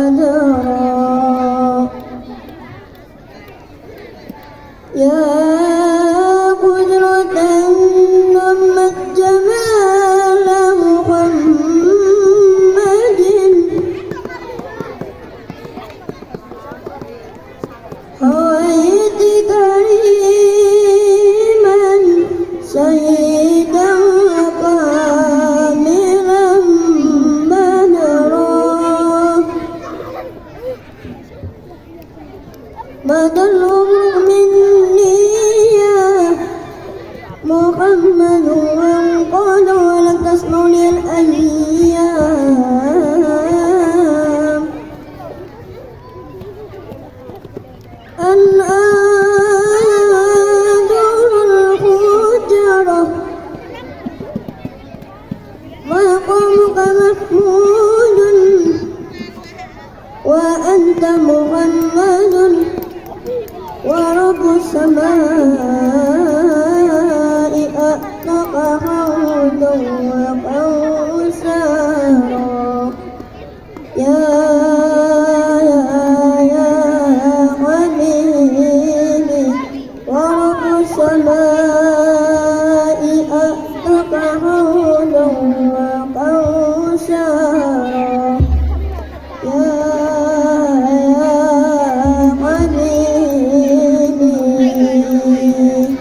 بدرا يا قدرة نمت جمال محمد هويت كريما سيدا كاملا بدرا بدا الأمر مني يا محمد وانقاد ولم تسمعني الأيام أن آذر الحجرة مقامك محمود وأنت محمد ورب السماء أعطاك حوضا وقوسارا يا حبيبي ورب السماء أعطاك حوضا وقوسارا يا حبيبي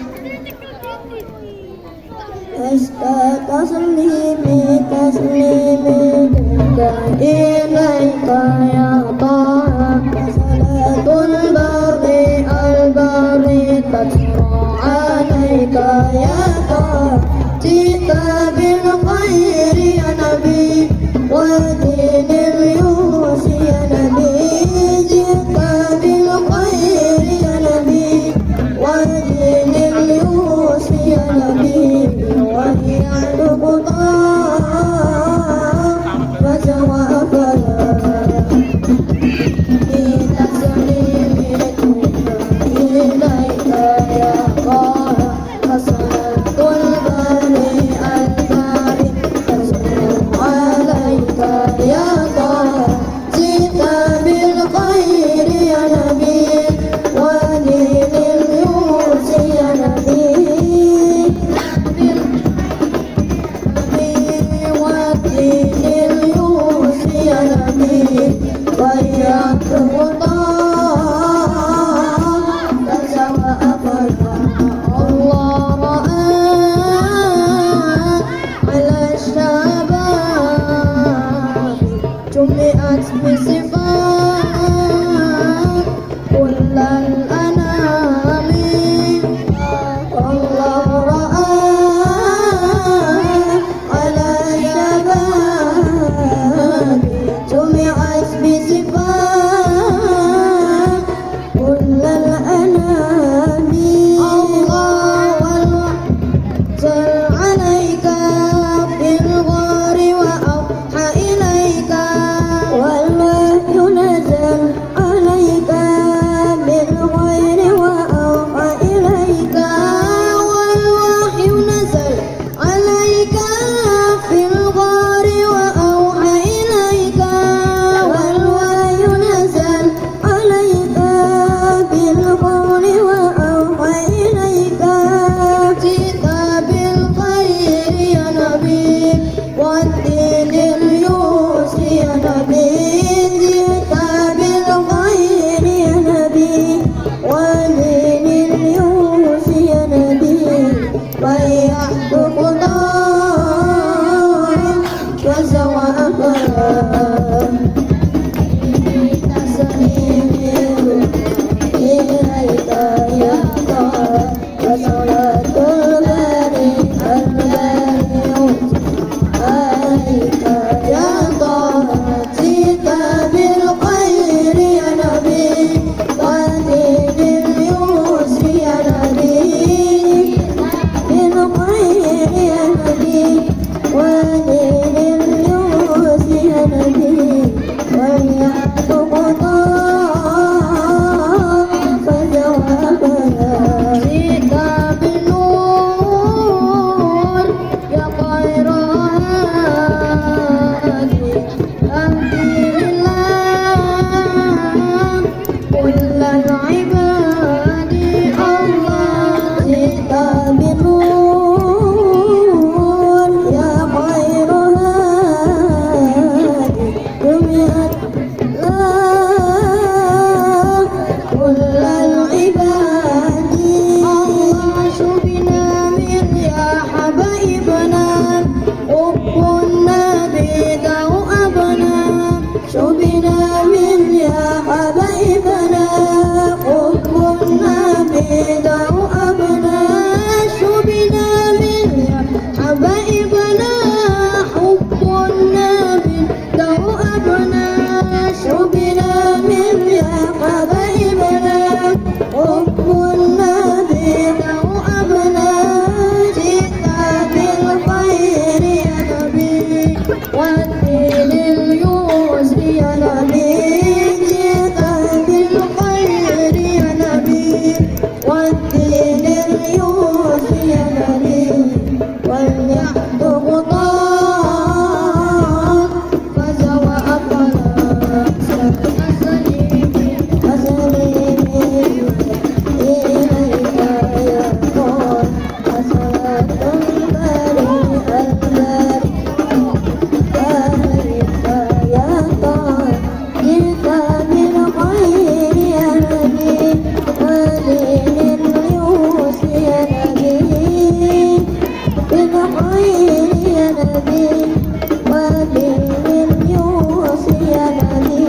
حبايبنا حب النبي توأمنا جئت بالخير يا نبي والدين اليسر يا نبي جئت بالخير يا نبي والدين اليسر يا نبي واليحد غطاء فزوى أقلا أسلم إليك يا طول أسلم بريء البريء عليك يا طول جئت بالخير يا نبي ودين اليسر يا نبي بالخير يا نبي ودين اليسر يا نبي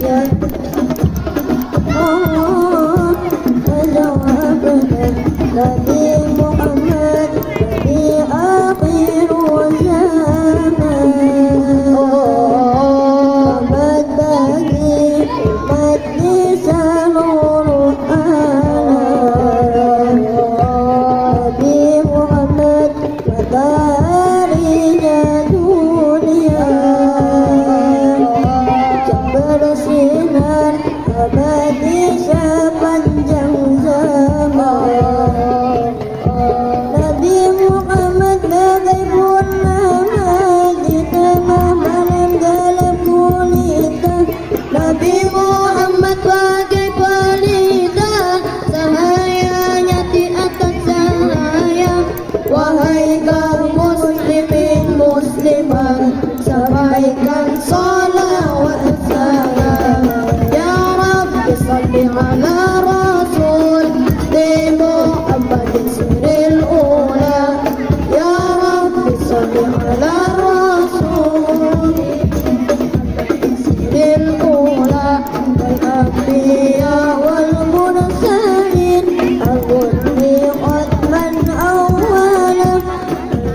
يا فجوابنا نبي محمد نبي آخر الزمان محمد باقي مجلس نور نبي محمد mataharinya dunia bersinar abadi sepanjang zaman. Nabi Muhammad bagai purnama di tengah malam gelap gulita. Nabi Muhammad bagai pelita cahayanya di atas cahaya. Wahai kaum muslimin muslimat, sampaikan salawat salam. Ya Rabbi salli ala Rasul di Muhammadin siril ula. Ya Rabbi salli ala Rasul siril ula. Wal anbiya wal mursalin al-ghurri qadman awwala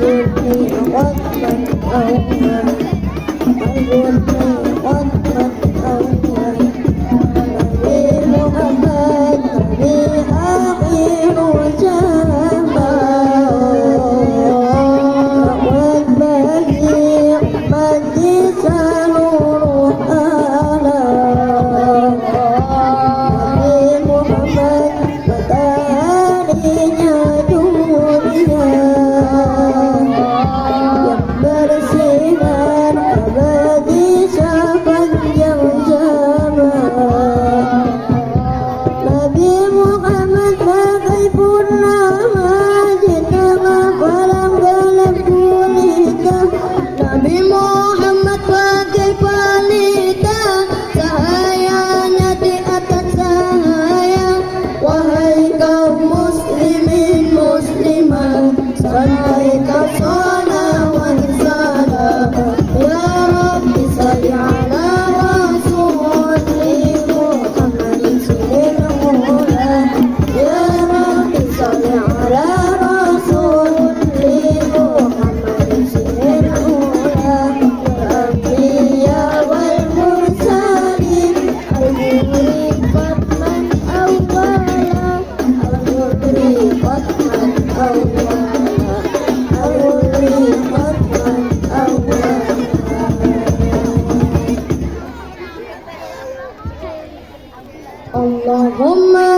al-ghurri qadman awwala al-ghurri qadman awwala Nabi Muhammad Nabi akhir zaman wal bagi majlis nurul alam. Nabi Muhammad mataharinya dunia yang bersinar abadi sepanjang zaman. Nabi Muhammad bagai purnama di tengah malam gelap gulita. Nabi Muhammad bagai pelita cahayanya di atas cahaya. Wahai kaum muslimin muslimat, sampaikan salawat salam. Ya Rabbi salli ala Rasul Muhammadin siril ula. Ya Rabbi salli ala Rasul Muhammadin siril ula. Wal anbiya wal mursalin al-ghurri qadman awwala al-ghurri qadman awwala al-ghurri qadman awwala. Allahumma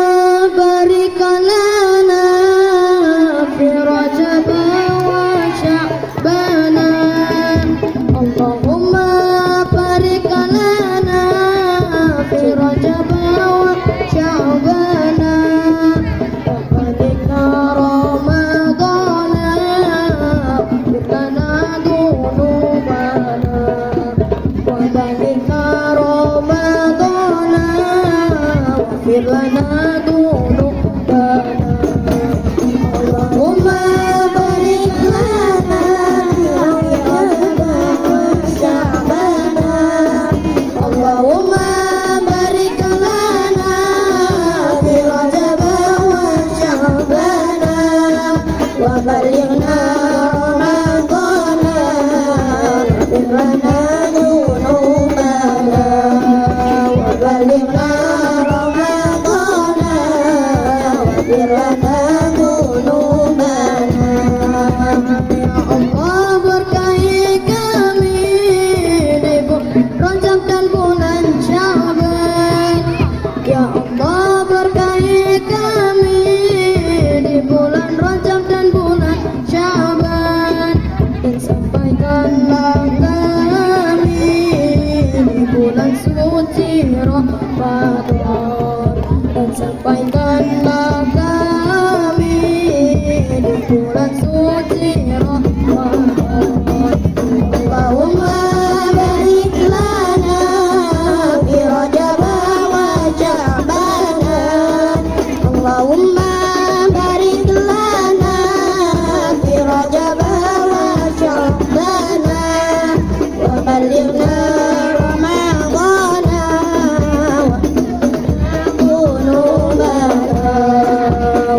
barik lana fi Rajab wa Sya'ban. Allahumma barik lana fi Rajab wa Sya'ban. Wa balikna Ramadana bikana dunubana. Wa balikna Ramadana واغفر لنا ذنوبنا. اللهم بارك لنا في رجب وشعبان. اللهم بارك لنا في رجب وشعبان وبلغنا رمضان واغفر لنا ذنوبنا. وبلغنا رمضان واغفر لنا ذنوبنا. Ya Allah berkahi kami di Rajab dan bulan Sya'ban. Ya Allah berkahi kami di bulan Rajab dan bulan Sya'ban, dan sampaikanlah kami di bulan suci Ramadan, dan sampaikanlah kami di bulan suci Ramadan. Allahumma barik lana fi Rajab wa Sya'ban. Allahumma barik lana fi Rajab wa Sya'ban wa balighna Ramadan wa dhunubana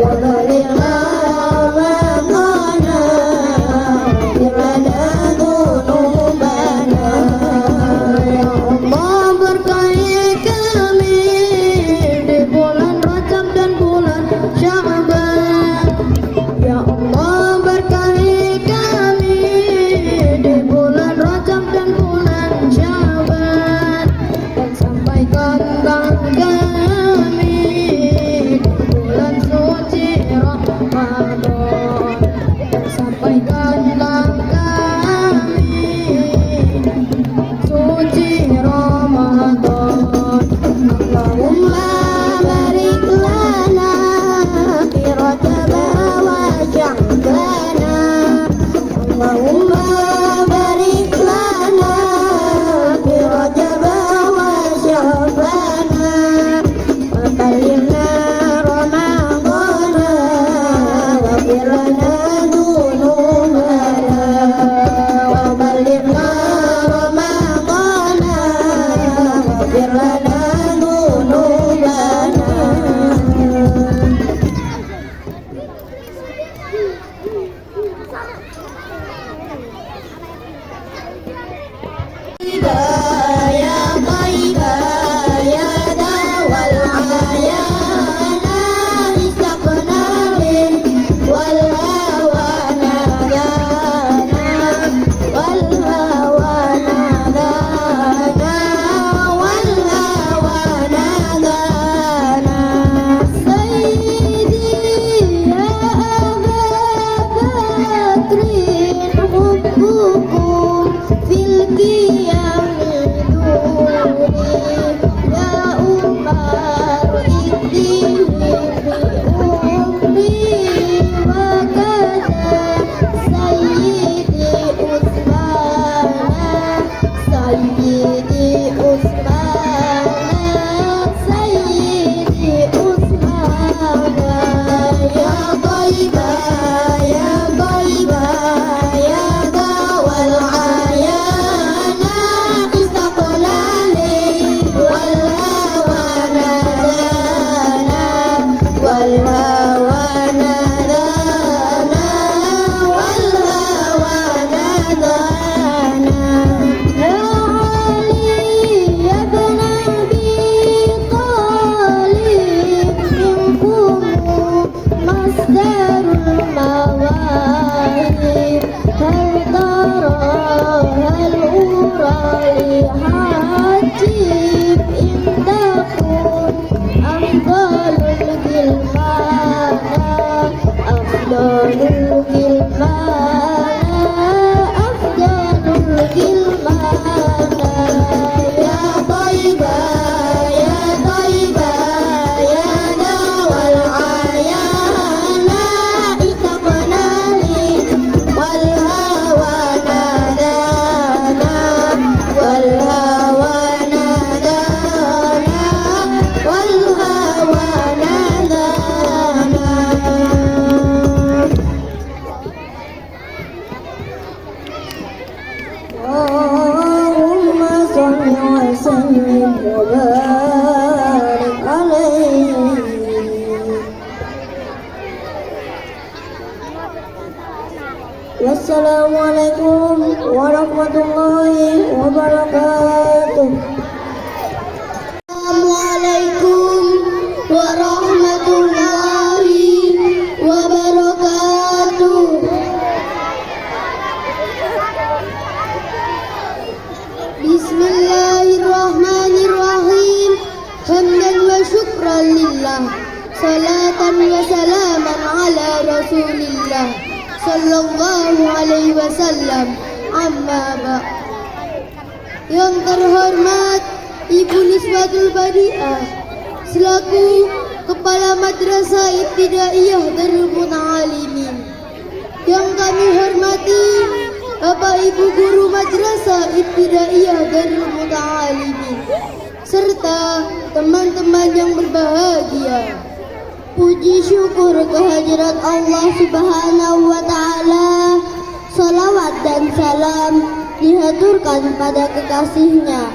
wa balighna Ramadan wa dhunubana. Ya Allah berkahi kami di bulan Rajab dan bulan Sya'ban. Ya Allah berkahi kami di bulan Rajab dan bulan Sya'ban, dan sampaikanlah kami di bulan suci Ramadan, dan sampaikanlah kami suci Ramadan. Allahumma barik lana fi Rajab wa Sya'ban. Allahumma barik lana fi Rajab wa Sya'ban wa balighna Ramadan waghfir lana dhunubana wa balighna Ramadan waghfir lana dhunubana. Ya Taibah ya dawal ayana istaqna wal hawa nadana wal hawa nadana wal hawa nadana. Sayyidi ya Aba Bakrin hubbukum fil qiyami duri ya Umar idini bi umri wa kaza Sayyidi Utsman Sayyidi Utsman Sayyidi Utsman. Ya Taibah ya Taibah ya dawal ayana istaqna wal hawa nadana wal hawa nadana wal hawa nadana. Ya Ali ya ibn Abi Talib minkum masdarul mawahib hal tara hal urali hajib indakum afdalul gilmana afdalul gilmana afdalul gilmana. Ya Taibah ya Taibah ya dawal ayana istaqna wal hawa nadana wal hawa nadana الله صلاة وسلاما على رسول الله صلى الله عليه wasallam. Amma ba'd. Yang terhormat Ibu Nisbatul Badiah selaku Kepala Madrasah Ibtidaiyah Darul Muta'alimin. Yang kami hormati Bapak Ibu Guru Madrasah Ibtidaiyah Darul Muta'alimin serta teman-teman yang berbahagia. Puji syukur kehadirat Allah Subhanahu wa Ta'ala. Salawat dan salam dihaturkan pada kekasihnya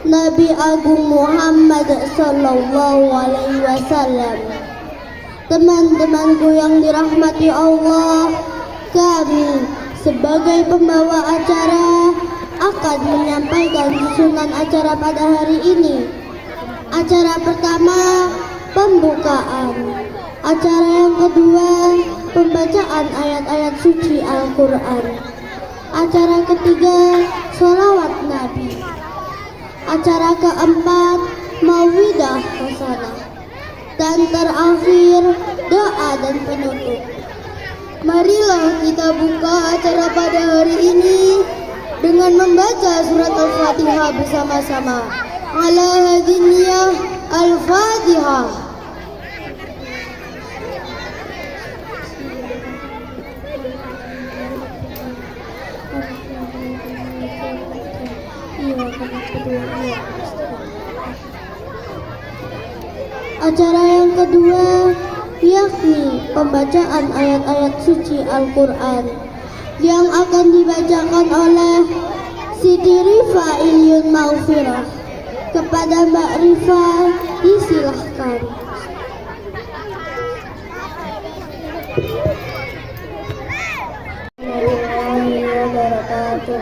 Nabi Agung Muhammad Sallallahu Alaihi Wasallam. Teman-temanku yang dirahmati Allah, kami sebagai pembawa acara akan menyampaikan susunan acara pada hari ini. Acara pertama, pembukaan. Acara yang kedua, pembacaan ayat-ayat suci Al-Quran. Acara ketiga, sholawat Nabi. Acara keempat, mau'idah hasanah. Dan terakhir, doa dan penutup. Marilah kita buka acara pada hari ini dengan membaca surat Al-Fatihah bersama-sama. Ala hadiniyah Al-Fatihah. Acara yang kedua yakni pembacaan ayat-ayat suci Al-Quran yang akan dibacakan oleh Siti Rifa Ilyun Maufirah. Kepada Mbak Rifa disilahkan. Warahmatullahi wabarakatuh.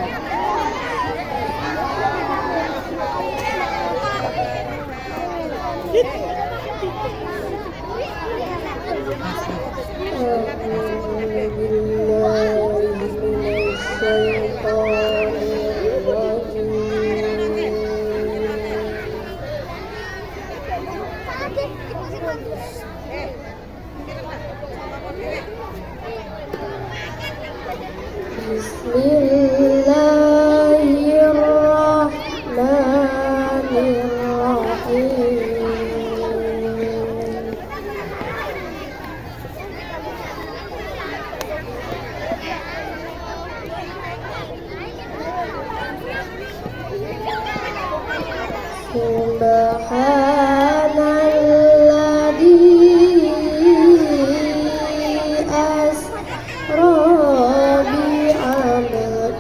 Subhanalladzi asra bi'abdihi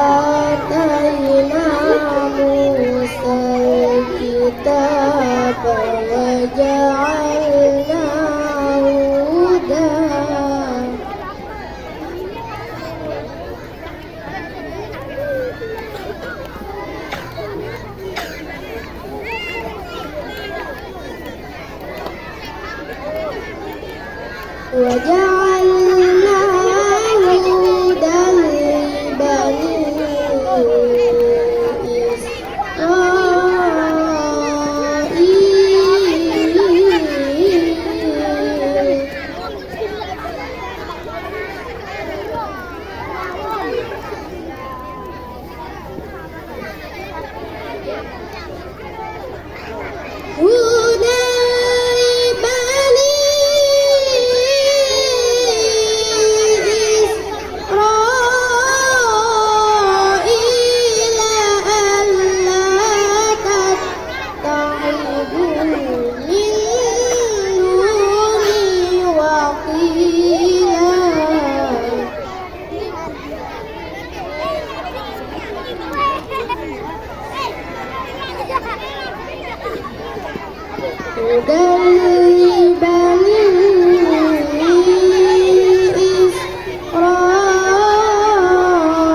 وآتينا موسى الكتاب وجعلناه هدى وجعلناه هدى لبني إسرائيل. هدى لبني إسرائيل ألا تتخذوا من دوني وكيلا. هدى لبني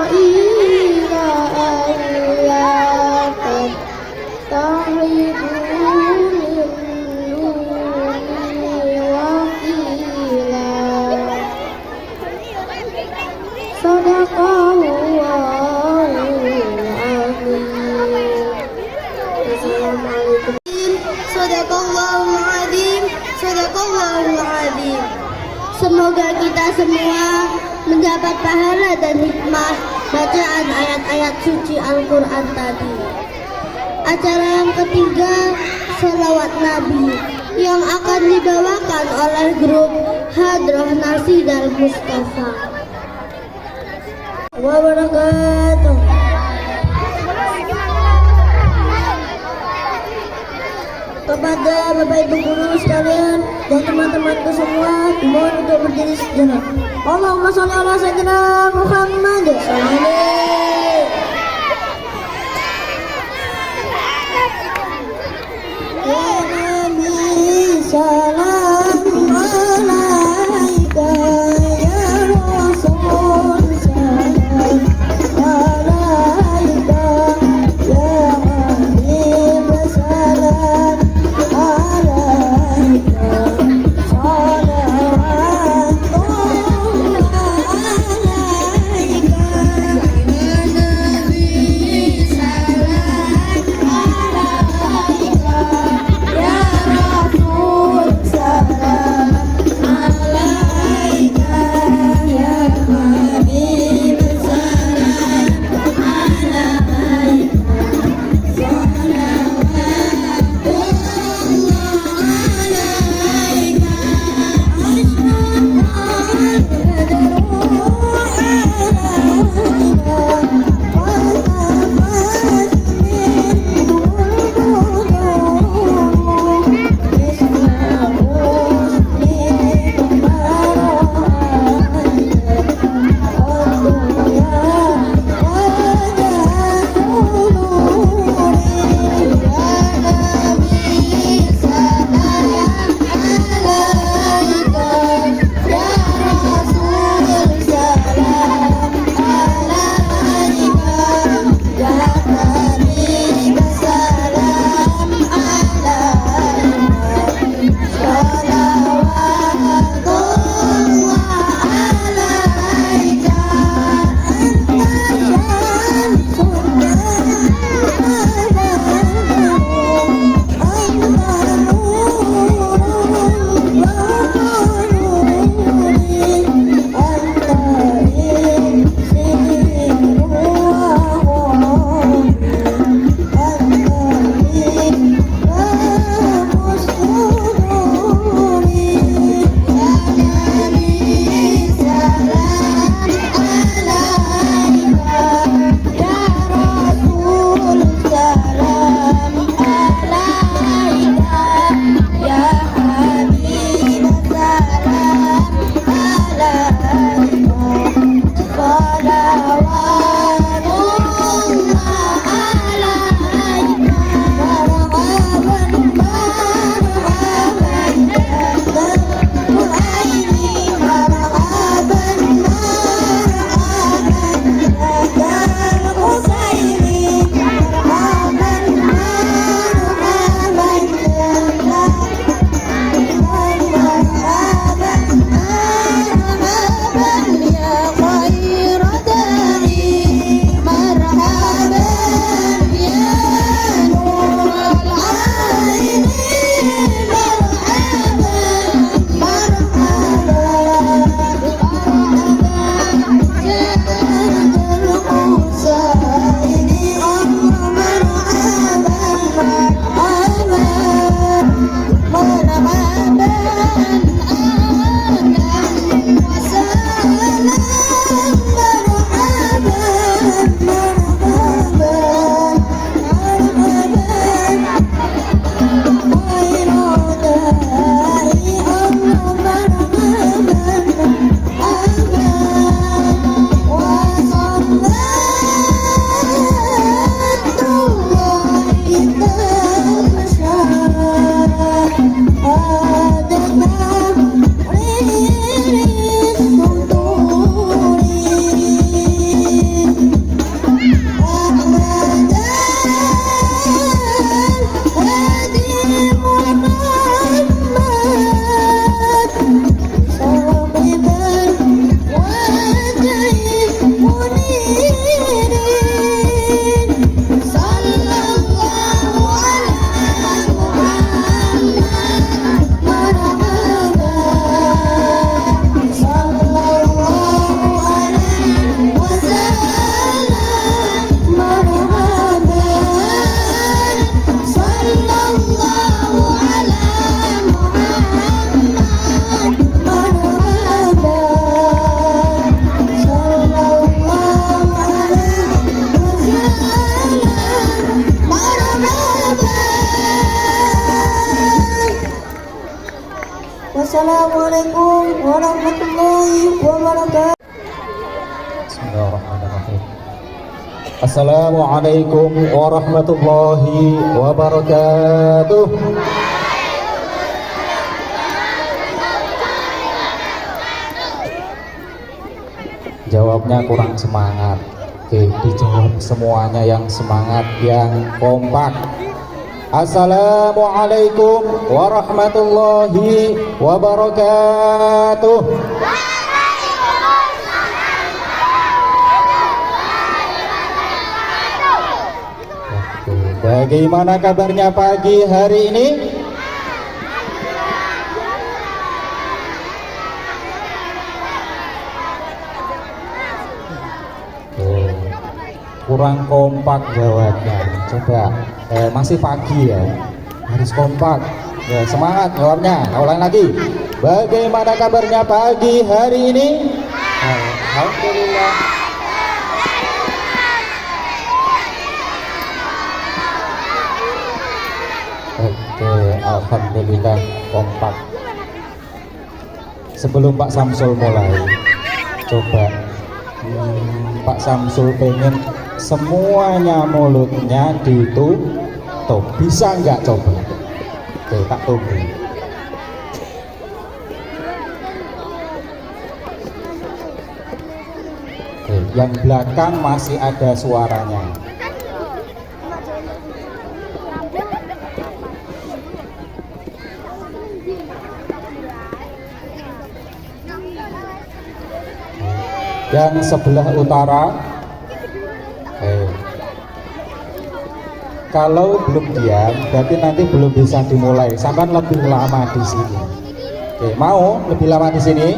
إسرائيل ألا تتخذوا من دوني وكيلا. صدق الله العظيم. Assalamualaikum. Sadaqallahul azim. Sadaqallahul azim. Semoga kita semua mendapat pahala dan hikmah bacaan ayat-ayat suci Al-Quran tadi. Acara yang ketiga, Sholawat Nabi, yang akan dibawakan oleh grup Hadroh Nasidal Mustafa. Wabarakatuh. Kepada Bapak Ibu guru sekalian dan teman-temanku semua, dimohon untuk berdiri sejenak. Allahumma sholli ala sayyidina Muhammad. Ya Nabi salam alaika, ya Rasul salam alaika, ya Habib salam alaika, salawatullah alaika. warahmatullahi wabarakatuh. Bismillahirrahmanirrahim. Assalamualaikum warahmatullahi wabarakatuh. Jawabnya kurang semangat. Oke, dijawab semuanya yang semangat, yang kompak. Assalamualaikum warahmatullahi wabarakatuh. Oke, bagaimana kabarnya pagi hari ini? Kurang kompak jawabnya. Coba masih pagi ya, harus kompak ya, semangat jawabnya. Ulang lagi, bagaimana kabarnya pagi hari ini? Alhamdulillah. Oke, alhamdulillah kompak. Sebelum Pak Samsul mulai, coba Pak Samsul pengen semuanya mulutnya ditutup, bisa nggak coba? Oke, tak tunggu. Oke, yang belakang masih ada suaranya. Yang sebelah utara, kalau belum diam berarti nanti belum bisa dimulai, sampai lebih lama di sini. Oke, mau lebih lama di sini?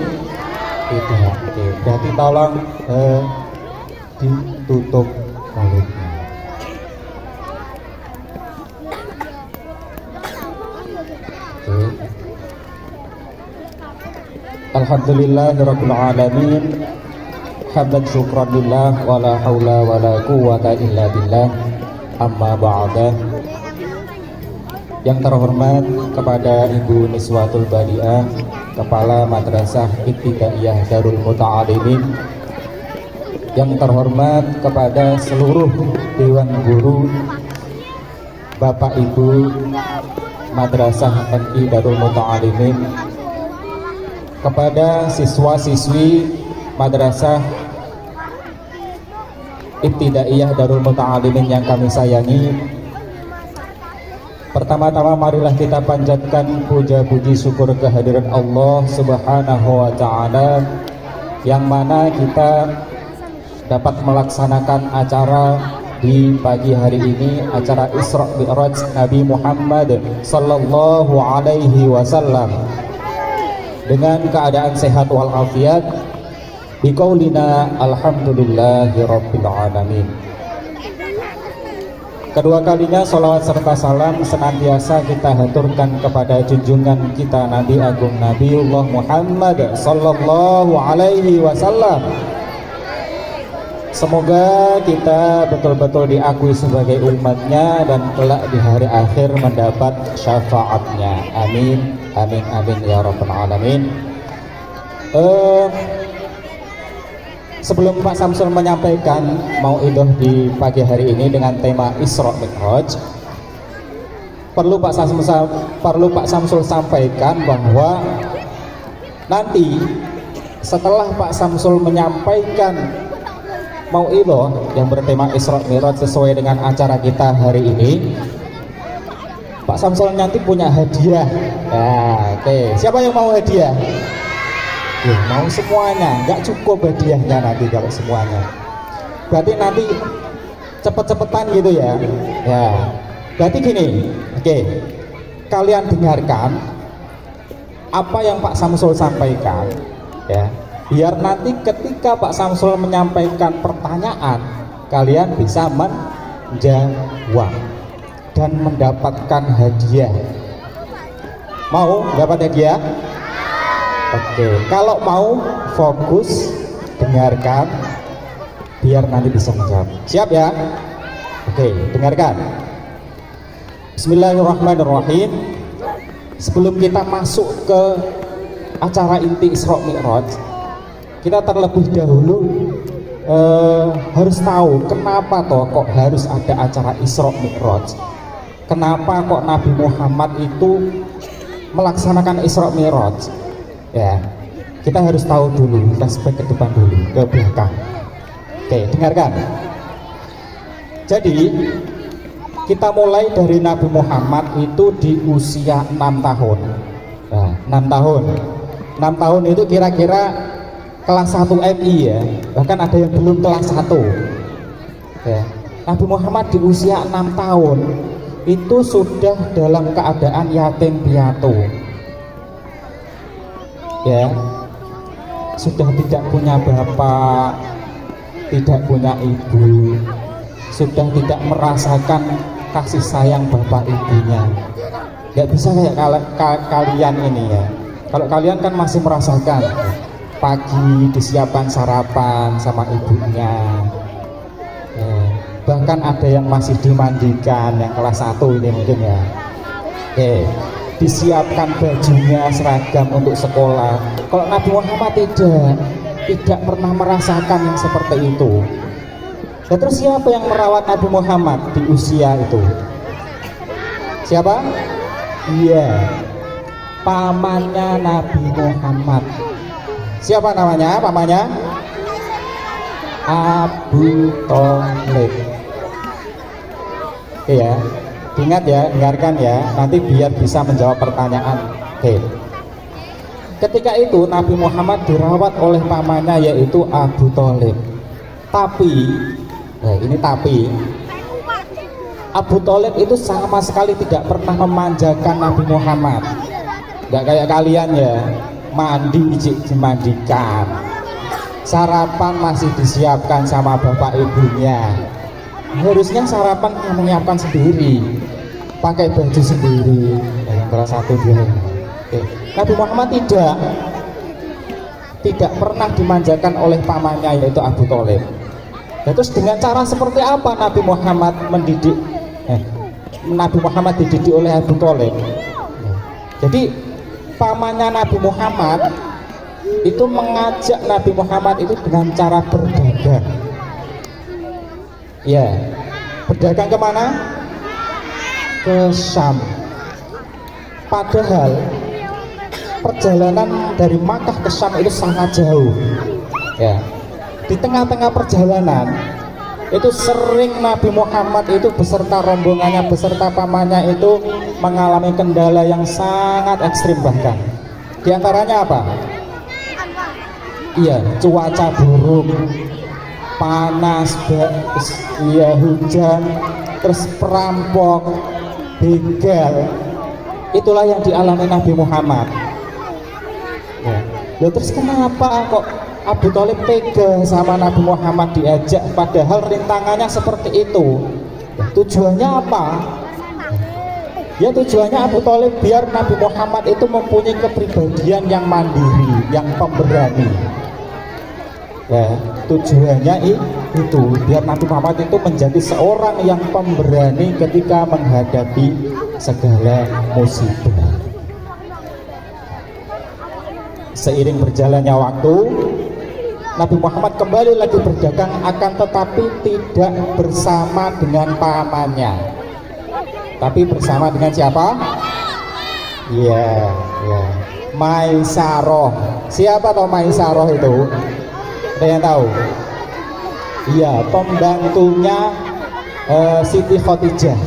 Tidak. Oke, berarti tolong ditutup mulutnya. Oke. Alhamdulillahirabbil alamin. Hamdan syukran lillah, wala haula wala quwwata illa billah. Amma ba'da. Yang terhormat kepada Ibu Niswatul Badiah, Kepala Madrasah Ibtidaiyah Darul Muta'alimin. Yang terhormat kepada seluruh Dewan Guru, Bapak Ibu Madrasah MI Darul Muta'alimin, kepada siswa-siswi Madrasah Ibtidaiyah Darul Muta'alimin yang kami sayangi. Pertama-tama marilah kita panjatkan puja-puji syukur kehadiran Allah Subhanahu wa Ta'ala, yang mana kita dapat melaksanakan acara di pagi hari ini, acara Isra Mi'raj Nabi Muhammad sallallahu alaihi wasallam dengan keadaan sehat walafiat. Biqaulina alhamdulillahi rabbil alamin. Kedua kalinya salawat serta salam senantiasa kita haturkan kepada junjungan kita Nabi Agung Nabiullah Muhammad sallallahu alaihi wasallam. Semoga kita betul-betul diakui sebagai umatnya dan kelak di hari akhir mendapat syafaatnya. Amin, amin, amin ya rabbal alamin. Sebelum Pak Samsul menyampaikan mauidhah di pagi hari ini dengan tema Isra Mi'raj, perlu Pak Samsul sampaikan bahwa nanti setelah Pak Samsul menyampaikan mauidhah yang bertema Isra Mi'raj sesuai dengan acara kita hari ini, Pak Samsul nanti punya hadiah. Nah, oke. Siapa yang mau hadiah? Mau semuanya, nggak cukup hadiahnya nanti kalau semuanya. Berarti nanti cepet-cepetan gitu ya. Ya, berarti gini, oke. Kalian dengarkan apa yang Pak Samsul sampaikan, ya. Biar nanti ketika Pak Samsul menyampaikan pertanyaan, kalian bisa menjawab dan mendapatkan hadiah. Mau dapat hadiah? Oke, kalau mau fokus dengarkan biar nanti bisa menjawab. Siap ya? Oke, dengarkan. Bismillahirrahmanirrahim. Sebelum kita masuk ke acara inti Isra Mi'raj, kita terlebih dahulu harus tahu kenapa toh kok harus ada acara Isra Mi'raj. Kenapa kok Nabi Muhammad itu melaksanakan Isra Mi'raj? Ya, kita harus tahu dulu, flashback ke depan dulu, ke belakang. Oke, dengarkan. Jadi kita mulai dari Nabi Muhammad itu di usia 6 tahun. Nah, 6 tahun. 6 tahun itu kira-kira kelas 1 MI ya. Bahkan ada yang belum kelas 1. Ya. Nabi Muhammad di usia 6 tahun itu sudah dalam keadaan yatim piatu. Ya. Sudah tidak punya bapak, tidak punya ibu, sudah tidak merasakan kasih sayang bapak ibunya. Nggak bisa kayak kalian ini ya. Kalau kalian kan masih merasakan pagi disiapkan sarapan sama ibunya ya. Bahkan ada yang masih dimandikan, yang kelas 1 ini mungkin ya. Disiapkan bajunya seragam untuk sekolah. Kalau Nabi Muhammad tidak pernah merasakan yang seperti itu. Ya, terus siapa yang merawat Nabi Muhammad di usia itu? Siapa? Iya, pamannya Nabi Muhammad. Siapa namanya? Pamannya? Abu Thalib. Oke ya, ingat ya, dengarkan ya, nanti biar bisa menjawab pertanyaan. Oke. Ketika itu Nabi Muhammad dirawat oleh pamannya yaitu Abu Thalib. Tapi Abu Thalib itu sama sekali tidak pernah memanjakan Nabi Muhammad. Nggak kayak kalian ya, mandi dimandikan, sarapan masih disiapkan sama bapak ibunya. Harusnya sarapan menyiapkan sendiri, pakai baju sendiri. Yang kelas 1 dia. Nabi Muhammad tidak pernah dimanjakan oleh pamannya yaitu Abu Thalib. Ya, terus dengan cara seperti apa Nabi Muhammad dididik oleh Abu Thalib? Jadi pamannya Nabi Muhammad itu mengajak Nabi Muhammad itu dengan cara berdagang. Ya, berdagang kemana? Ke Syam. Padahal perjalanan dari Makkah ke Syam itu sangat jauh. Ya. Di tengah-tengah perjalanan itu sering Nabi Muhammad itu beserta rombongannya, beserta pamannya itu mengalami kendala yang sangat ekstrim bahkan. Di antaranya apa? Iya, cuaca buruk, panas, hujan, terus perampok, begal. Itulah yang dialami Nabi Muhammad. Ya, terus kenapa kok Abu Thalib tega sama Nabi Muhammad diajak padahal rintangannya seperti itu? Ya, tujuannya apa? Ya, tujuannya Abu Thalib biar Nabi Muhammad itu mempunyai kepribadian yang mandiri, yang pemberani. Ya, tujuannya itu biar Nabi Muhammad itu menjadi seorang yang pemberani ketika menghadapi segala musibah. Seiring berjalannya waktu, Nabi Muhammad kembali lagi berdagang, akan tetapi tidak bersama dengan pamannya, tapi bersama dengan siapa? Iya, Maisaroh. Siapa toh Maisaroh itu? Ada yang tahu? Iya, pembantunya Siti Khadijah.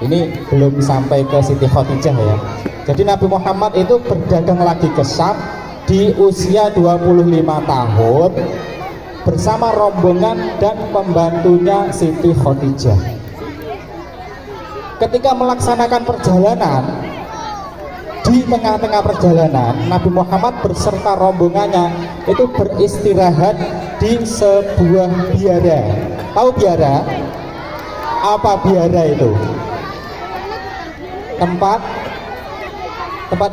Ini belum sampai ke Siti Khadijah ya. Jadi Nabi Muhammad itu berdagang lagi ke Syam di usia 25 tahun bersama rombongan dan pembantunya Siti Khadijah. Ketika melaksanakan perjalanan, di tengah-tengah perjalanan Nabi Muhammad beserta rombongannya itu beristirahat di sebuah biara. Tahu biara? Apa biara itu? Tempat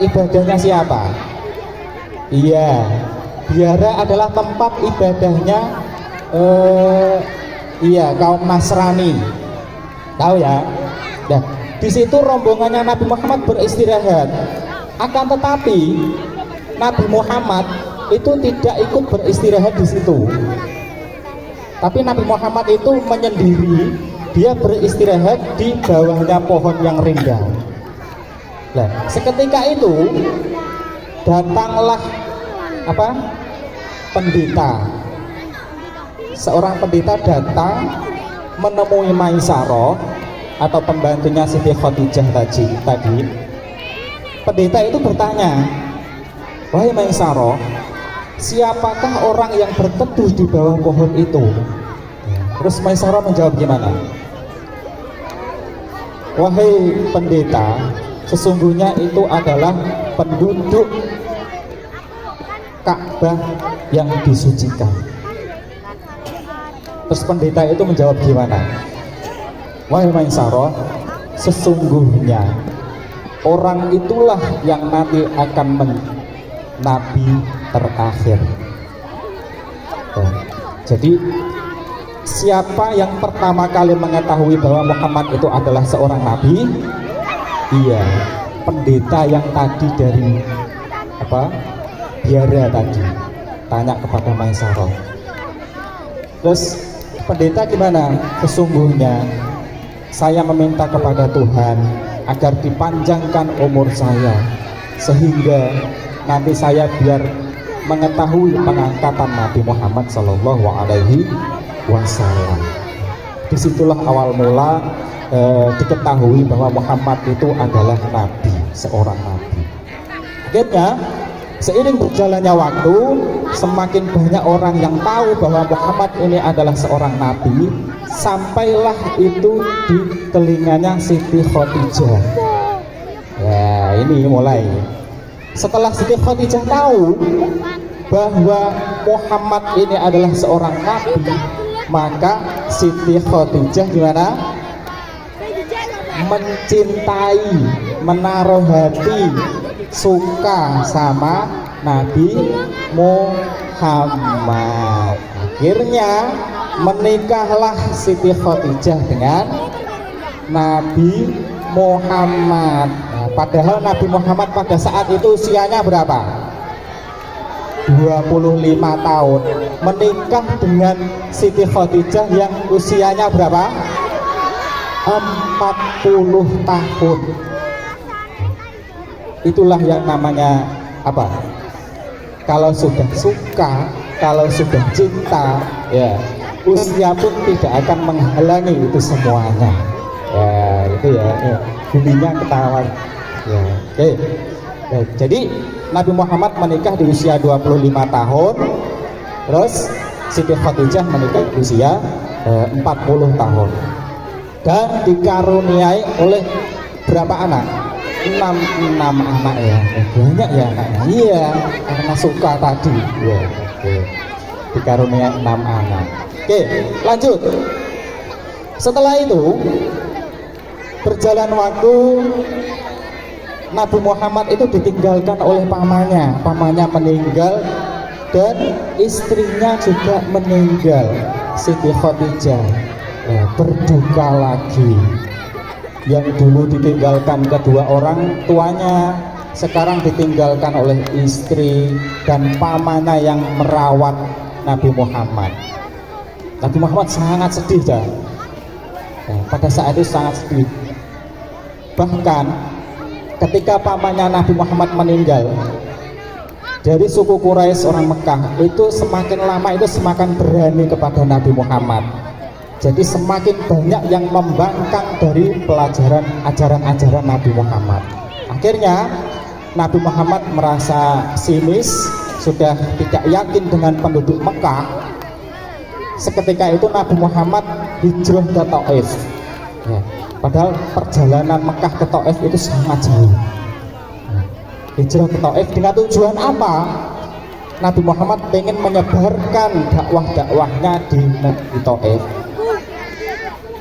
ibadahnya siapa? Iya, biara adalah tempat ibadahnya kaum Nasrani. Tahu ya? Nah, di situ rombongannya Nabi Muhammad beristirahat. Akan tetapi Nabi Muhammad itu tidak ikut beristirahat di situ. Tapi Nabi Muhammad itu menyendiri, dia beristirahat di bawahnya pohon yang rindang. Nah, seketika itu datanglah pendeta. Seorang pendeta datang menemui Maisarah atau pembantunya Siti Khadijah tadi. Pendeta itu bertanya, "Wahai Maisarah, siapakah orang yang berteduh di bawah pohon itu?" Terus Maisarah menjawab gimana? "Wahai pendeta, sesungguhnya itu adalah penduduk Ka'bah yang disucikan." Terus pendeta itu menjawab gimana? "Wahai Maisarah, sesungguhnya orang itulah yang nanti akan nabi terakhir." Jadi siapa yang pertama kali mengetahui bahwa Muhammad itu adalah seorang nabi? Iya, pendeta yang tadi dari biara tadi tanya kepada Maisarah. Terus pendeta gimana? "Sesungguhnya saya meminta kepada Tuhan agar dipanjangkan umur saya sehingga nanti saya biar mengetahui pengangkatan Nabi Muhammad Shallallahu Alaihi Wasallam." Disitulah awal mula diketahui bahwa Muhammad itu adalah nabi, seorang nabi. Akhirnya seiring berjalannya waktu, semakin banyak orang yang tahu bahwa Muhammad ini adalah seorang nabi, sampailah itu di telinganya Siti Khadijah. Ya, ini mulai. Setelah Siti Khadijah tahu bahwa Muhammad ini adalah seorang nabi, maka Siti Khadijah gimana? Mencintai, menaruh hati, suka sama Nabi Muhammad. Akhirnya menikahlah Siti Khadijah dengan Nabi Muhammad. Nah, padahal Nabi Muhammad pada saat itu usianya berapa? 25 tahun. Menikah dengan Siti Khadijah yang usianya berapa? 40 tahun. Itulah yang namanya kalau sudah suka, kalau sudah cinta, ya usia pun tidak akan menghalangi itu semuanya. Ya itu ya, bunyinya ketawa. Ya, oke. Baik, jadi Nabi Muhammad menikah di usia 25 tahun. Terus Siti Khadijah menikah di usia 40 tahun. Dan dikaruniai oleh berapa anak? 6 anak ya. Banyak ya anaknya. Iya, karena suka tadi. Ya, oke. Dikaruniai 6 anak. Oke, lanjut. Setelah itu berjalan waktu, Nabi Muhammad itu ditinggalkan oleh pamannya. Pamannya meninggal dan istrinya juga meninggal. Siti Khadijah berduka lagi. Yang dulu ditinggalkan kedua orang tuanya, sekarang ditinggalkan oleh istri dan pamannya yang merawat Nabi Muhammad. Nabi Muhammad sangat sedih dah. Pada saat itu sangat sedih. Bahkan ketika pamannya Nabi Muhammad meninggal, dari suku Quraisy orang Mekah itu semakin lama itu semakin berani kepada Nabi Muhammad. Jadi semakin banyak yang membangkang dari pelajaran ajaran-ajaran Nabi Muhammad. Akhirnya Nabi Muhammad merasa sinis, sudah tidak yakin dengan penduduk Mekah. Seketika itu Nabi Muhammad hijrah ke Taif. Ya, padahal perjalanan Mekah ke Taif itu sangat jauh. Hijrah ke Taif dengan tujuan apa? Nabi Muhammad ingin menyebarkan dakwah-dakwahnya di Taif.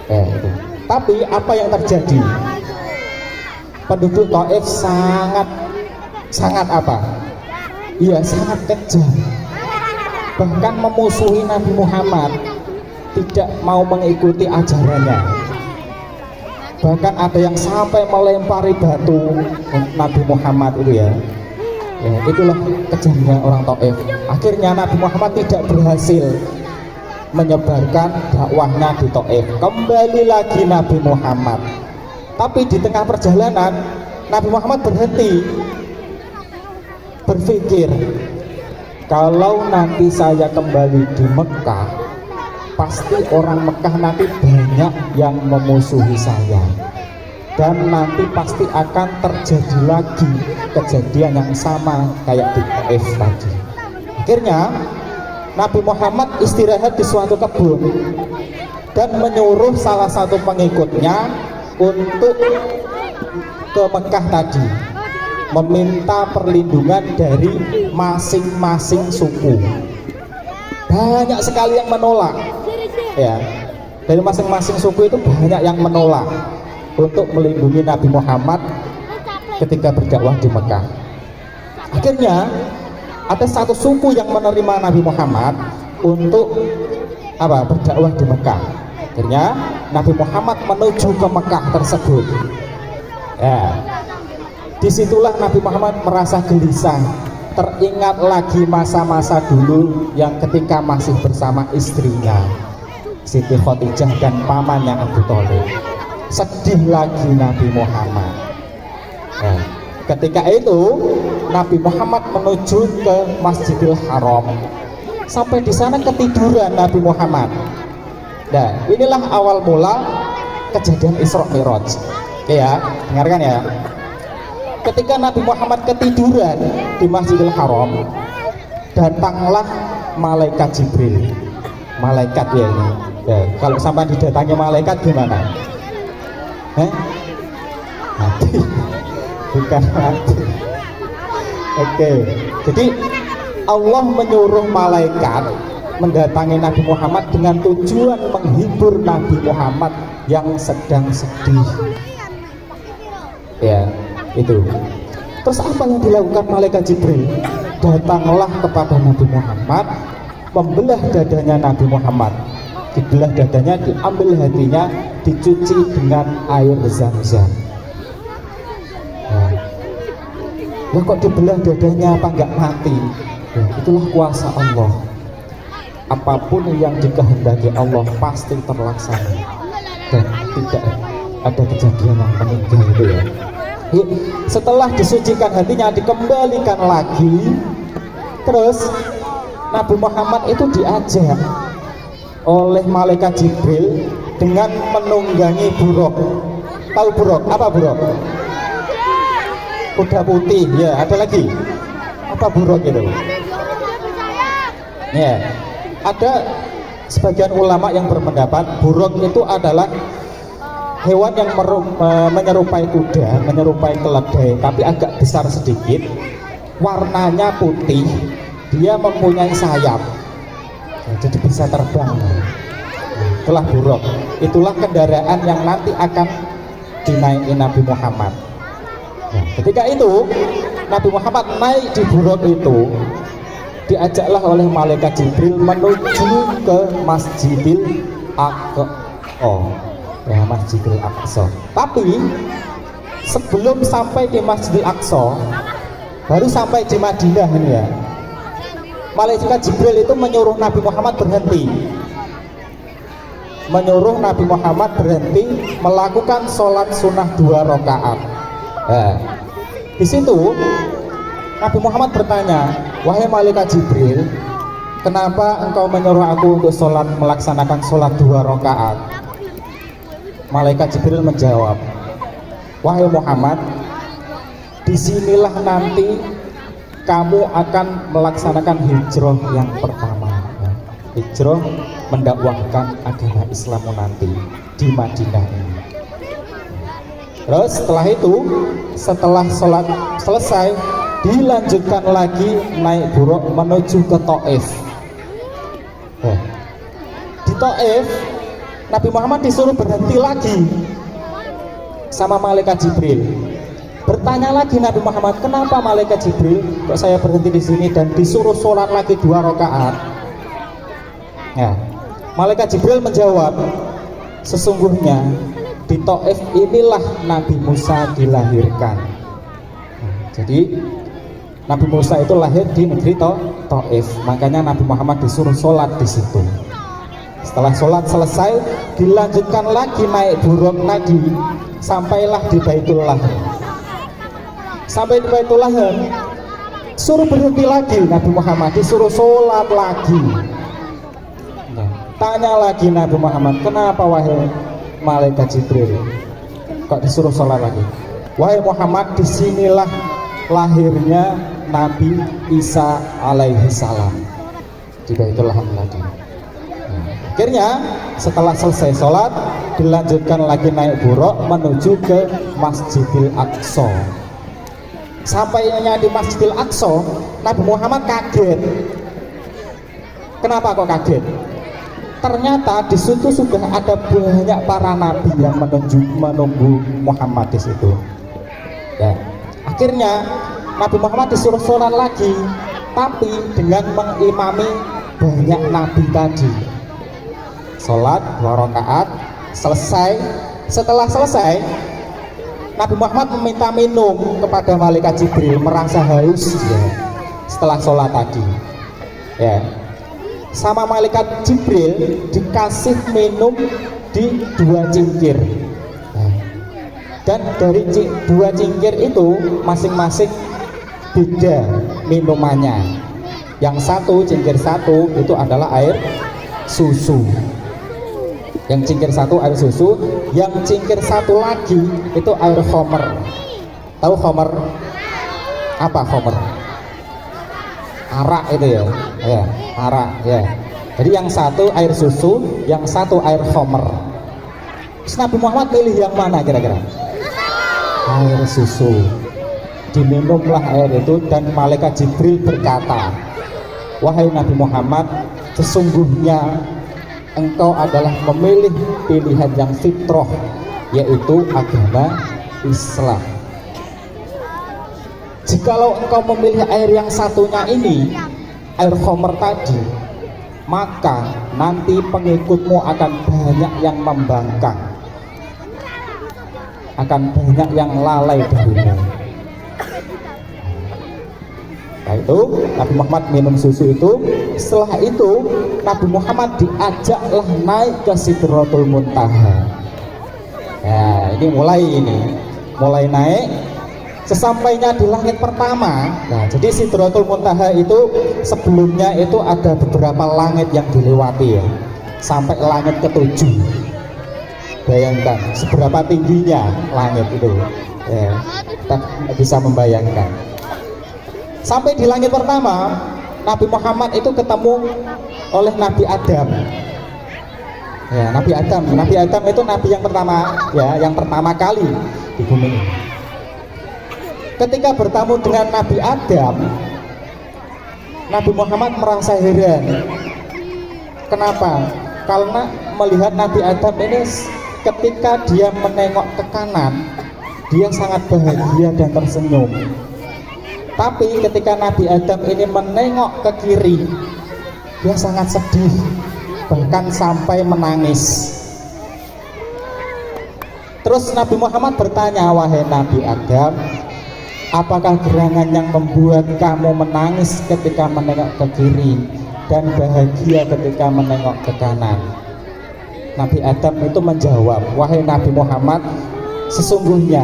Itu. Tapi apa yang terjadi? Penduduk Taif sangat apa? Iya, sangat kejam. Bahkan memusuhi Nabi Muhammad, tidak mau mengikuti ajarannya. bahkan ada yang sampai melempari batu Nabi Muhammad itu ya. Ya, itulah kejamnya orang Taif. Akhirnya Nabi Muhammad tidak berhasil menyebarkan dakwahnya di Taif. Kembali lagi Nabi Muhammad. Tapi di tengah perjalanan Nabi Muhammad berhenti, berpikir, kalau nanti saya kembali di Mekah, pasti orang Mekah nanti banyak yang memusuhi saya, dan nanti pasti akan terjadi lagi kejadian yang sama kayak di Taif tadi. Akhirnya Nabi Muhammad istirahat di suatu kebun dan menyuruh salah satu pengikutnya untuk ke Mekah tadi, meminta perlindungan dari masing-masing suku. Banyak sekali yang menolak, ya, dari masing-masing suku itu banyak yang menolak untuk melindungi Nabi Muhammad ketika berdakwah di Mekah. Akhirnya ada satu suku yang menerima Nabi Muhammad untuk berdakwah di Mekah. Akhirnya Nabi Muhammad menuju ke Mekah tersebut. Ya, disitulah Nabi Muhammad merasa gelisah, teringat lagi masa-masa dulu yang ketika masih bersama istrinya Siti Khadijah dan pamannya Abu Thalib. Sedih lagi Nabi Muhammad. Ya, ketika itu Nabi Muhammad menuju ke Masjidil Haram. Sampai di sana ketiduran Nabi Muhammad. Nah, inilah awal mula kejadian Isra Mi'raj. Oke ya, dengarkan ya. Ketika Nabi Muhammad ketiduran di Masjidil Haram, datanglah malaikat Jibril. Malaikat ya ini. Ya, kalau sampai didatangi malaikat gimana? Mati. Bukan mati. Oke. Jadi Allah menyuruh malaikat mendatangi Nabi Muhammad dengan tujuan menghibur Nabi Muhammad yang sedang sedih. Ya, itu. Terus apa yang dilakukan malaikat Jibril? Datanglah kepada Nabi Muhammad, membelah dadanya Nabi Muhammad. Dibelah dadanya, diambil hatinya, dicuci dengan air Zam-Zam. Ya, kok dibelah dadanya apa enggak mati? Ya, itulah kuasa Allah. Apapun yang dikehendaki Allah pasti terlaksana dan tidak ada kejadian yang meninggal itu ya. Setelah disucikan hatinya, dikembalikan lagi, terus Nabi Muhammad itu diajak oleh malaikat Jibril dengan menunggangi buruk. Tahu buruk? Apa buruk? Kuda putih ya. Ada lagi? Apa buruk itu? Ya, ada sebagian ulama yang berpendapat buruk itu adalah hewan yang menyerupai kuda, menyerupai keledai, tapi agak besar sedikit, warnanya putih, dia mempunyai sayap, jadi bisa terbang. Itulah buruk. Itulah kendaraan yang nanti akan dinaiki Nabi Muhammad. Ketika itu Nabi Muhammad naik di buruk itu, diajaklah oleh malaikat Jibril menuju ke Masjidil Aqsa. Ya, Masjidil Aqsa. Tapi sebelum sampai di Masjidil Aqsa, baru sampai di Madinah ini ya, malaikat Jibril itu menyuruh Nabi Muhammad berhenti, menyuruh Nabi Muhammad berhenti melakukan sholat sunnah 2 rakaat. Nah, di situ Nabi Muhammad bertanya, wahai malaikat Jibril, kenapa engkau menyuruh aku untuk sholat, melaksanakan sholat 2 rakaat? Malaikat Jibril menjawab, wahai Muhammad, disinilah nanti kamu akan melaksanakan hijrah yang pertama. Hijrah mendakwahkan agama Islammu nanti di Madinah ini. Terus setelah itu, setelah sholat selesai, dilanjutkan lagi naik buruk menuju ke Taif. Di Taif Nabi Muhammad disuruh berhenti lagi sama malaikat Jibril. Bertanya lagi Nabi Muhammad, kenapa malaikat Jibril kok saya berhenti di sini dan disuruh sholat lagi 2 rakaat? Ya, malaikat Jibril menjawab, sesungguhnya di di Taif inilah Nabi Musa dilahirkan. Jadi Nabi Musa itu lahir di negeri Taif, makanya Nabi Muhammad disuruh sholat di situ. Setelah sholat selesai, dilanjutkan lagi naik buruk lagi, sampailah di Baitul Laham. Sampai di Baitul Laham, suruh berhenti lagi Nabi Muhammad, disuruh sholat lagi. Tanya lagi Nabi Muhammad, kenapa wahai malaikat Jibril kok disuruh sholat lagi? Wahai Muhammad, disinilah lahirnya Nabi Isa alaihi salam, di Baitul Laham lagi. Akhirnya setelah selesai sholat, dilanjutkan lagi naik buruk menuju ke Masjidil Aqsa. Sampainya di Masjidil Aqsa, Nabi Muhammad kaget. Kenapa kok kaget? Ternyata di situ sudah ada banyak para nabi yang menunggu Muhammad di situ. Ya. Akhirnya Nabi Muhammad disuruh sholat lagi, tapi dengan mengimami banyak nabi tadi. Sholat 2 rakaat selesai. Setelah selesai, Nabi Muhammad meminta minum kepada malaikat Jibril, merasa haus ya, setelah sholat tadi. Ya. Sama malaikat Jibril dikasih minum di 2 cingkir. Dan dari 2 cingkir itu masing-masing beda minumannya. Yang satu, cingkir satu itu adalah air susu. Yang cingkir satu air susu, yang cingkir satu lagi itu air khomer. Tahu khomer? Apa khomer? Arak itu ya, ya arak ya. Jadi yang satu air susu, yang satu air khomer. Nabi Muhammad pilih yang mana kira-kira? Air susu. Diminumlah air itu dan malaikat Jibril berkata, wahai Nabi Muhammad, sesungguhnya engkau adalah memilih pilihan yang fitrah, yaitu agama Islam. Jikalau engkau memilih air yang satunya ini, air khomer tadi, maka nanti pengikutmu akan banyak yang membangkang, akan banyak yang lalai darimu. Nah itu Nabi Muhammad minum susu itu. Setelah itu Nabi Muhammad diajaklah naik ke Sidratul Muntaha. Ya ini mulai naik. Sesampainya di langit pertama, nah jadi Sidratul Muntaha itu sebelumnya itu ada beberapa langit yang dilewati ya, sampai langit ke-7. Bayangkan seberapa tingginya langit itu ya, kita bisa membayangkan. Sampai di langit pertama, Nabi Muhammad itu ketemu oleh Nabi Adam. Ya, Nabi Adam itu nabi yang pertama ya, yang pertama kali di bumi ini. Ketika bertemu dengan Nabi Adam, Nabi Muhammad merasa heran. Kenapa? Karena melihat Nabi Adam ini ketika dia menengok ke kanan, dia sangat bahagia dan tersenyum. Tapi ketika Nabi Adam ini menengok ke kiri, dia sangat sedih, bahkan sampai menangis. Terus Nabi Muhammad bertanya, wahai Nabi Adam, apakah gerangan yang membuat kamu menangis ketika menengok ke kiri dan bahagia ketika menengok ke kanan? Nabi Adam itu menjawab, wahai Nabi Muhammad, sesungguhnya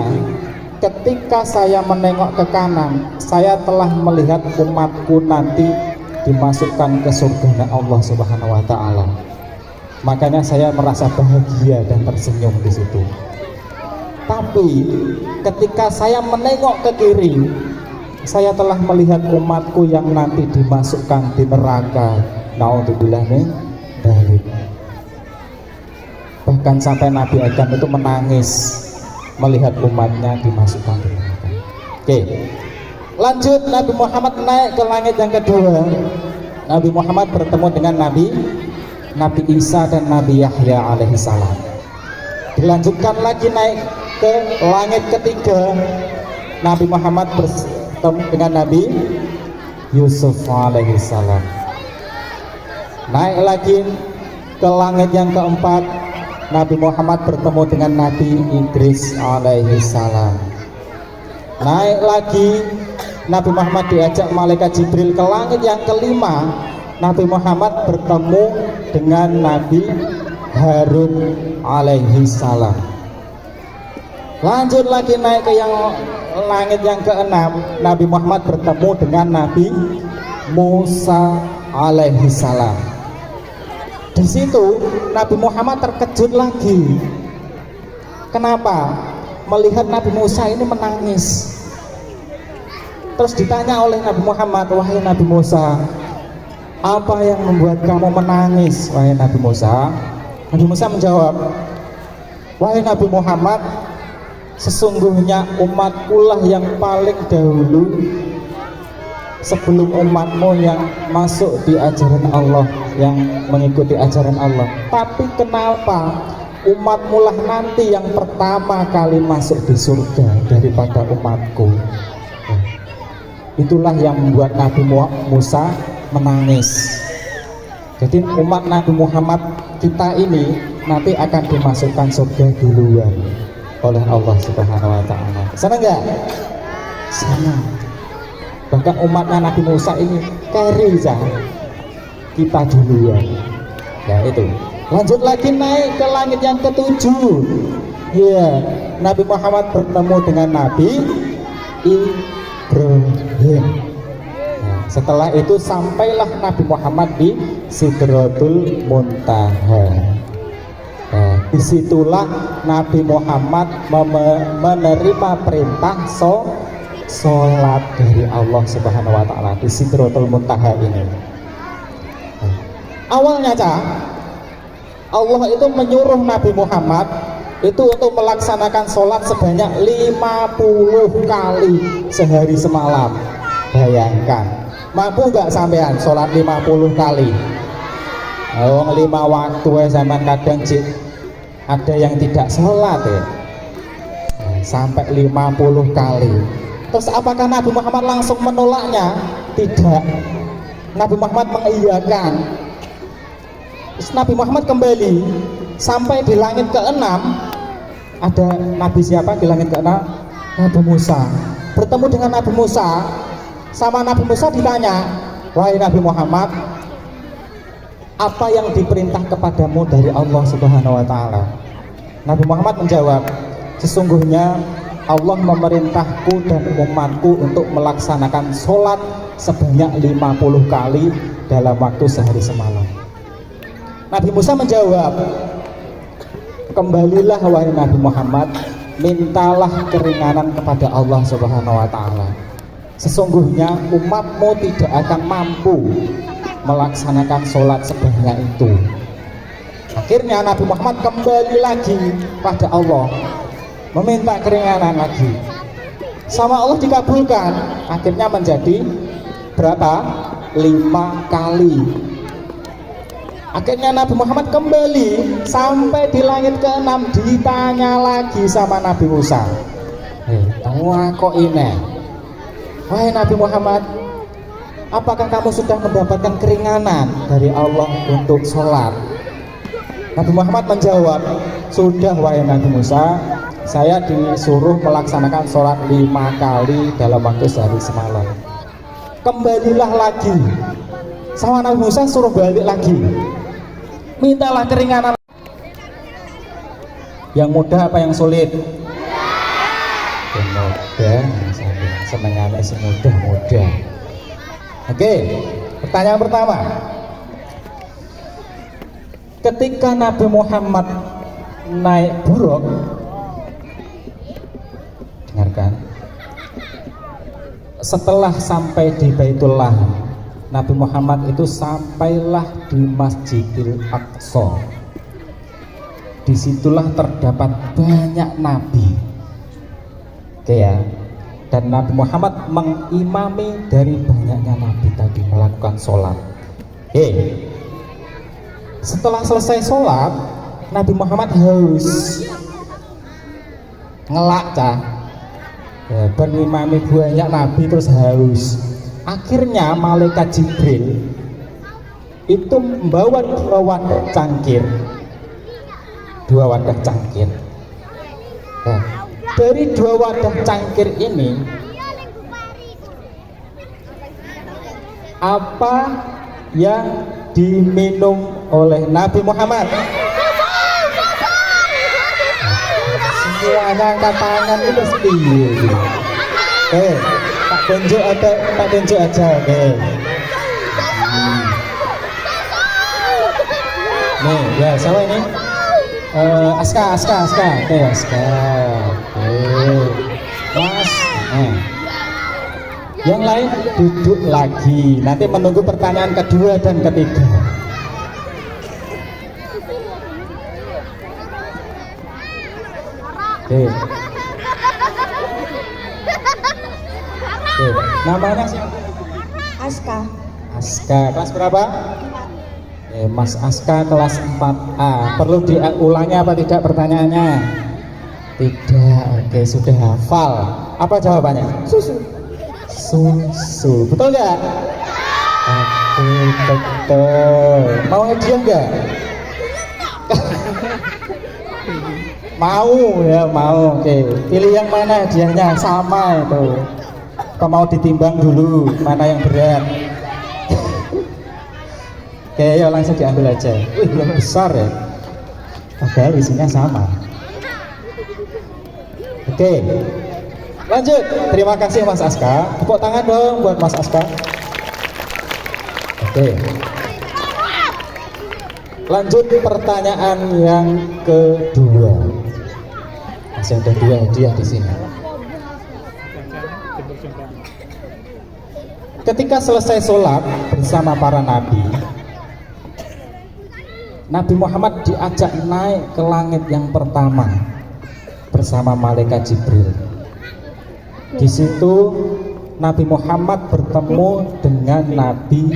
ketika saya menengok ke kanan, saya telah melihat umatku nanti dimasukkan ke surga Allah Subhanahu wa Ta'ala. Makanya saya merasa bahagia dan tersenyum di situ. Tapi ketika saya menengok ke kiri, saya telah melihat umatku yang nanti dimasukkan di neraka. Naudzubillah min dzalik. Bahkan sampai Nabi Adam itu menangis melihat umatnya dimasukkan di neraka. Oke, lanjut Nabi Muhammad naik ke langit yang kedua. Nabi Muhammad bertemu dengan Nabi Isa dan Nabi Yahya alaihissalam. Dilanjutkan lagi naik ke langit ketiga. Nabi Muhammad bertemu dengan Nabi Yusuf alaihissalam. Naik lagi ke langit yang keempat. Nabi Muhammad bertemu dengan Nabi Idris alaihi salam. Naik lagi, Nabi Muhammad diajak malaikat Jibril ke langit yang kelima. Nabi Muhammad bertemu dengan Nabi Harun alaihi salam. Lanjut lagi naik ke yang langit yang keenam. Nabi Muhammad bertemu dengan Nabi Musa alaihi salam. Di situ Nabi Muhammad terkejut lagi. Kenapa? Melihat Nabi Musa ini menangis. Terus ditanya oleh Nabi Muhammad, wahai Nabi Musa, apa yang membuat kamu menangis, wahai Nabi Musa? Nabi Musa menjawab, wahai Nabi Muhammad, sesungguhnya umatkulah yang paling dahulu sebelum umatmu yang masuk di ajaran Allah, yang mengikuti ajaran Allah. Tapi kenapa umatmu lah nanti yang pertama kali masuk di surga daripada umatku? Itulah yang membuat Nabi Musa menangis. Jadi umat Nabi Muhammad kita ini nanti akan dimasukkan surga duluan oleh Allah Subhanahu wa taala. Senang enggak? Senang. Bahkan umatnya Nabi Musa ini carry kita duluan. Ya itu. Lanjut lagi naik ke langit yang ketujuh. Ya, Nabi Muhammad bertemu dengan Nabi Ibrahim. Nah, setelah itu sampailah Nabi Muhammad di Sidratul Muntaha. Nah, disitulah Nabi Muhammad menerima perintah sholat dari Allah Subhanahu wa taala di Sidratul Muntaha ini. Nah, awalnya Allah itu menyuruh Nabi Muhammad itu untuk melaksanakan sholat sebanyak 50 kali sehari semalam. Bayangkan, mampu nggak sampean sholat 50 kali? Oh, 5 waktu zaman kadang ada yang tidak sholat ya, sampai 50 kali. Terus apakah Nabi Muhammad langsung menolaknya? Tidak. Nabi Muhammad mengiyakan. Terus Nabi Muhammad kembali sampai di langit ke-6. Ada Nabi siapa di langit ke-6? Nabi Musa. Bertemu dengan Nabi Musa. Sama Nabi Musa ditanya, wahai Nabi Muhammad, apa yang diperintah kepadamu dari Allah Subhanahu wa taala? Nabi Muhammad menjawab, sesungguhnya Allah memerintahku dan umatku untuk melaksanakan sholat sebanyak 50 kali dalam waktu sehari semalam. Nabi Musa menjawab, kembalilah wahai Nabi Muhammad, mintalah keringanan kepada Allah Subhanahu wa taala. Sesungguhnya umatmu tidak akan mampu melaksanakan sholat sebanyak itu. Akhirnya Nabi Muhammad kembali lagi pada Allah, meminta keringanan lagi. Sama Allah dikabulkan. Akhirnya menjadi berapa? 5 kali. Akhirnya Nabi Muhammad kembali sampai di langit ke-6, ditanya lagi sama Nabi Musa. Kok ini? Wahai Nabi Muhammad, apakah kamu sudah mendapatkan keringanan dari Allah untuk sholat? Nabi Muhammad menjawab, sudah wahai Nabi Musa, saya disuruh melaksanakan sholat 5 kali dalam waktu sehari semalam. Kembalilah lagi. Sama Nabi Musa suruh balik lagi, mintalah keringanan. Yang mudah apa yang sulit? Yang mudah, senengannya semudah-mudah. Oke, pertanyaan pertama. Ketika Nabi Muhammad naik buruk, dengarkan, setelah sampai di Baitullah, Nabi Muhammad itu sampailah di Masjidil Aqsa. Disitulah terdapat banyak nabi. Oke ya. Dan Nabi Muhammad mengimami dari banyaknya nabi tadi melakukan sholat. Setelah selesai sholat, Nabi Muhammad haus, ngelak mengimami banyak nabi terus haus. Akhirnya malaikat Jibril itu membawa cangkir, 2 wadah cangkir. Nah, dari 2 wadah cangkir ini apa yang diminum oleh Nabi Muhammad? Semuanya angkat tangan itu sepiye. Pak tunjuk atau Pak tunjuk aja, oke. Nih, ya siapa ini? Aska. Oke, Aska. Oke. Mas. Yang lain duduk lagi. Nanti menunggu pertanyaan kedua dan ketiga. Oke. Oke. Namanya siapa? Aska. Aska. Kelas berapa? Mas Aska kelas 4A. Perlu diulangi apa tidak pertanyaannya? Tidak. Oke, sudah hafal. Apa jawabannya? Susu. Susu. Betul nggak? Oke, betul. Mau hadiah nggak? Mau ya, mau. Oke, pilih yang mana hadiahnya? Sama itu. Apa mau ditimbang dulu mana yang berat? Oke, ya langsung diambil aja. Wih, yang besar ya. Padahal isinya sama. Oke, lanjut. Terima kasih Mas Aska. Tepuk tangan dong buat Mas Aska. Oke. Lanjut pertanyaan yang kedua. Masih ada 2 hadiah di sini. Ketika selesai sholat bersama para nabi, Nabi Muhammad diajak naik ke langit yang pertama bersama malaikat Jibril. Di situ Nabi Muhammad bertemu dengan Nabi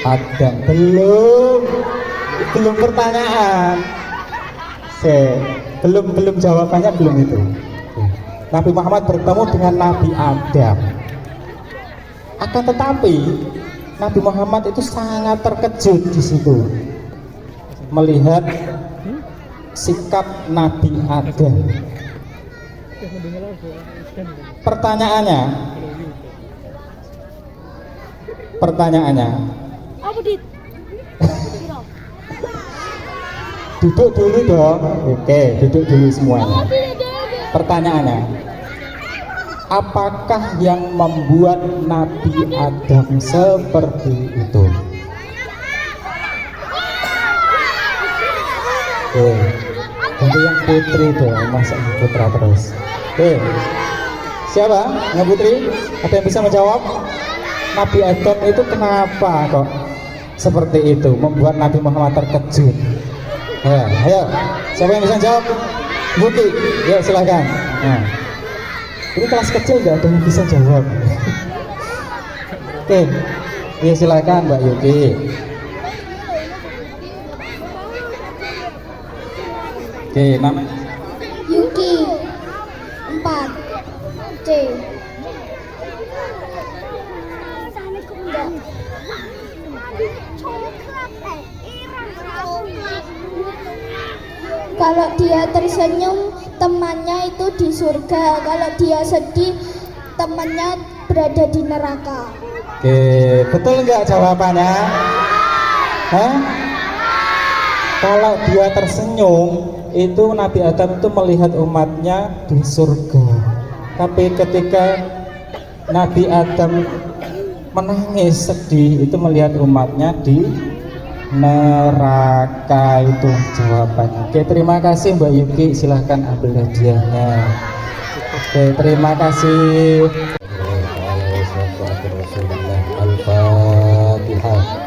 Adam. Belum pertanyaan. Belum jawabannya belum itu. Nabi Muhammad bertemu dengan Nabi Adam. Akan tetapi Nabi Muhammad itu sangat terkejut di situ melihat sikap Nabi Adam. Pertanyaannya, duduk dulu dong. Oke, duduk dulu semuanya. Pertanyaannya, apakah yang membuat Nabi Adam seperti itu? Oke, nanti yang putri dong, masa putra terus. Oke, siapa? Yang putri? Ada yang bisa menjawab? Nabi Adam itu kenapa kok seperti itu, membuat Nabi Muhammad terkejut? Ayo, siapa yang bisa jawab? Buki, ya silahkan. Nah, ini kelas kecil nggak ada yang bisa jawab. Oke, ya silahkan Mbak Yuki. Oke, nama Yuki 4 C. Kalau dia tersenyum, temannya itu di surga. Kalau dia sedih, temannya berada di neraka. Oke, betul nggak jawabannya? Hah? Kalau dia tersenyum, itu Nabi Adam itu melihat umatnya di surga. Tapi ketika Nabi Adam menangis sedih, itu melihat umatnya di neraka. Itu jawabannya. Oke, terima kasih Mbak Yuki, silahkan ambil hadiahnya. Oke, terima kasih. Al-Fatihah.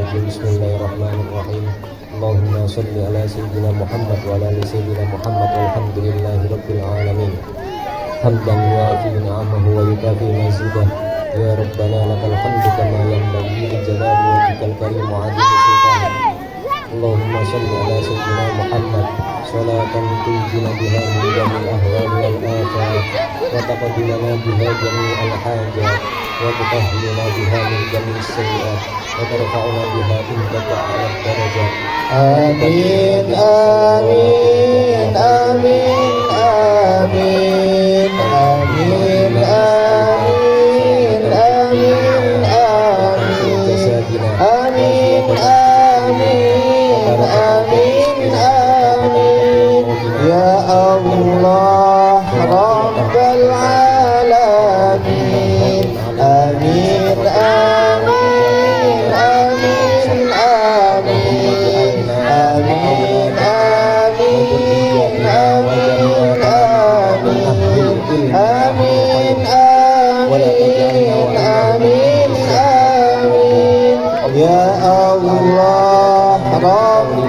Bismillahirrahmanirrahim. Allahumma sholli ala sayyidina Muhammad wa ala ali sayyidina Muhammad walhamdulillahi rabbil alamin. Hamdan yuafi ni'amahu wa yukafi mazidah. Ya Rabbana lakal hamdu kama yanbaghi li jalali wajhikal karim wa 'azimi sultanik. اللهم صل على سيدنا محمد صلاة تنجينا بها من جميع الأهوال والآفات وتقضينا بها جميع الحاجات وتطهرنا بها من جميع السيئات وترفعنا بها عندك أعلى الدرجات. آمين آمين آمين آمين آمين آمين آمين آمين آمين آمين آمين آمين يا الله رب العالمين آمين آمين آمين آمين آمين آمين آمين آمين آمين آمين آمين يا الله رب